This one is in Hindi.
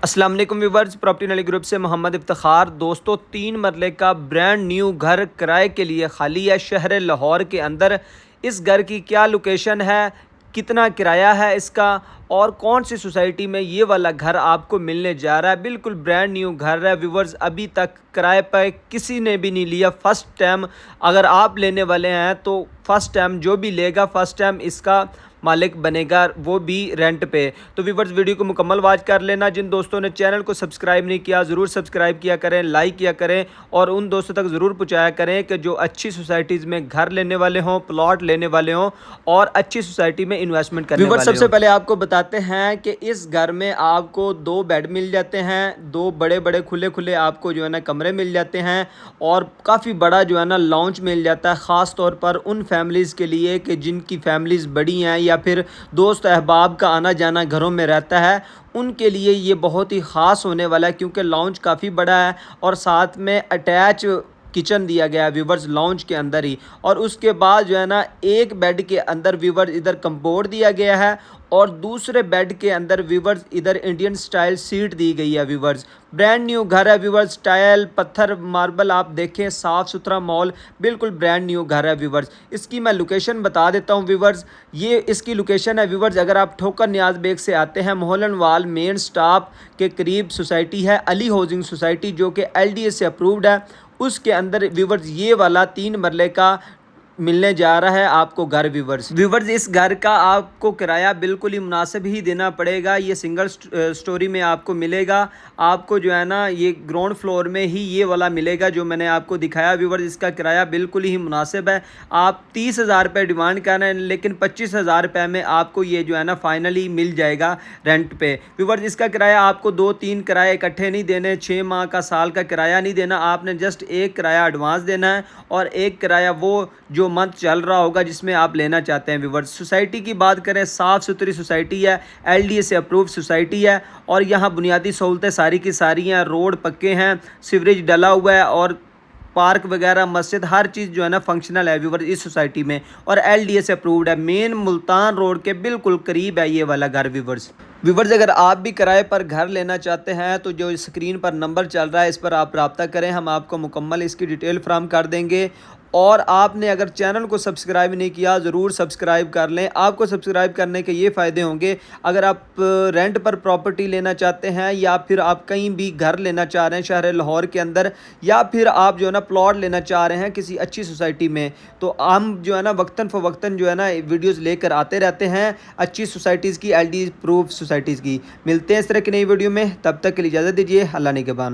अस्सलाम वालेकुम व्यूवर्स, प्रॉपर्टी नली ग्रुप से मोहम्मद इफ्तिखार। दोस्तों, 3 मरले का ब्रांड न्यू घर किराए के लिए खाली है शहर लाहौर के अंदर। इस घर की क्या लोकेशन है, कितना किराया है इसका और कौन सी सोसाइटी में ये वाला घर आपको मिलने जा रहा है। बिल्कुल ब्रांड न्यू घर है व्यूवर्स, अभी तक किराए पर किसी ने भी नहीं लिया। फ़र्स्ट टाइम अगर आप लेने वाले हैं तो फ़र्स्ट टाइम जो भी लेगा फ़र्स्ट टाइम इसका मालिक बनेगा, वो भी रेंट पे। तो व्यूवर्स, वीडियो को मुकम्मल वॉच कर लेना। जिन दोस्तों ने चैनल को सब्सक्राइब नहीं किया ज़रूर सब्सक्राइब किया करें, लाइक किया करें और उन दोस्तों तक ज़रूर पहुँचाया करें कि जो अच्छी सोसाइटीज़ में घर लेने वाले हों, प्लॉट लेने वाले हों और अच्छी सोसाइटी में इन्वेस्टमेंट करने वाले हों। सबसे पहले आपको बताते हैं कि इस घर में आपको 2 बेड मिल जाते हैं, 2 बड़े बड़े खुले खुले आपको जो है ना कमरे मिल जाते हैं और काफ़ी बड़ा जो है ना लॉन्च मिल जाता है, ख़ास तौर पर उन फैमिलीज़ के लिए कि जिनकी फैमिलीज़ बड़ी हैं या फिर दोस्त अहबाब का आना जाना घरों में रहता है। उनके लिए ये बहुत ही ख़ास होने वाला है क्योंकि लॉन्च काफ़ी बड़ा है और साथ में अटैच किचन दिया गया है व्यूवर्स लॉन्च के अंदर ही। और उसके बाद जो है ना एक बेड के अंदर व्यूवर्स इधर कंपोर्ट दिया गया है और दूसरे बेड के अंदर व्यूवर्स इधर इंडियन स्टाइल सीट दी गई है। व्यूवर्स ब्रांड न्यू घर है व्यूवर्स, टाइल पत्थर मार्बल आप देखें, साफ़ सुथरा मॉल, बिल्कुल ब्रांड न्यू घर है व्यूवर्स। इसकी मैं लोकेशन बता देता हूँ व्यूवर्स, ये इसकी लोकेशन है व्यूवर्स। अगर आप ठोकर नियाज बेग से आते हैं, मोहल्लन वाल मेन स्टॉप के करीब सोसाइटी है अली हाउसिंग सोसाइटी, जो कि LDA से अप्रूव्ड है। उसके अंदर व्यूवर्स ये वाला 3 मरले का मिलने जा रहा है आपको घर। व्यूवर्स इस घर का आपको किराया बिल्कुल ही मुनासिब ही देना पड़ेगा। ये सिंगल स्टोरी में आपको मिलेगा। आपको जो है ना ये ग्राउंड फ्लोर में ही ये वाला मिलेगा जो मैंने आपको दिखाया। व्यूवर्स इसका किराया बिल्कुल ही मुनासिब है। आप 30,000 रुपये डिमांड कर रहे हैं लेकिन 25,000 रुपये में आपको ये जो है ना फाइनली मिल जाएगा रेंट पे। व्यूवर्स इसका किराया आपको 2-3 किराए इकट्ठे नहीं देने, 6 माह का साल का किराया नहीं देना। आपने जस्ट एक किराया एडवांस देना है और एक किराया वो जो मंथ चल रहा होगा जिसमें आप लेना चाहते हैं। व्यूवर्स सोसाइटी की बात करें, साफ़ सुथरी सोसाइटी है, LDA से अप्रूव्ड सोसाइटी है और यहाँ बुनियादी सहूलतें सारी की सारी हैं। रोड पक्के हैं, सीवरेज डला हुआ है और पार्क वगैरह मस्जिद हर चीज़ जो है ना फंक्शनल है व्यूवर्स इस सोसाइटी में और LDA से अप्रूव्ड है। मेन मुल्तान रोड के बिल्कुल करीब है ये वाला घर। व्यूवर्स अगर आप भी किराए पर घर लेना चाहते हैं तो जो स्क्रीन पर नंबर चल रहा है इस पर आप रब्ता करें, हम आपको मुकम्मल इसकी डिटेल फ्राहम कर देंगे। और आपने अगर चैनल को सब्सक्राइब नहीं किया ज़रूर सब्सक्राइब कर लें। आपको सब्सक्राइब करने के ये फ़ायदे होंगे, अगर आप रेंट पर प्रॉपर्टी लेना चाहते हैं या फिर आप कहीं भी घर लेना चाह रहे हैं शहर लाहौर के अंदर या फिर आप जो है ना प्लॉट लेना चाह रहे हैं किसी अच्छी सोसाइटी में, तो हम जो है ना वक्तन फ़वक्तन जो है ना वीडियोज़ लेकर आते रहते हैं अच्छी सोसाइटीज़ की, LDA प्रूफ सोसाइटीज़ की। मिलते हैं इस तरह की नई वीडियो में, तब तक के लिए इजाज़त दीजिए। अल्लाह निगहबान।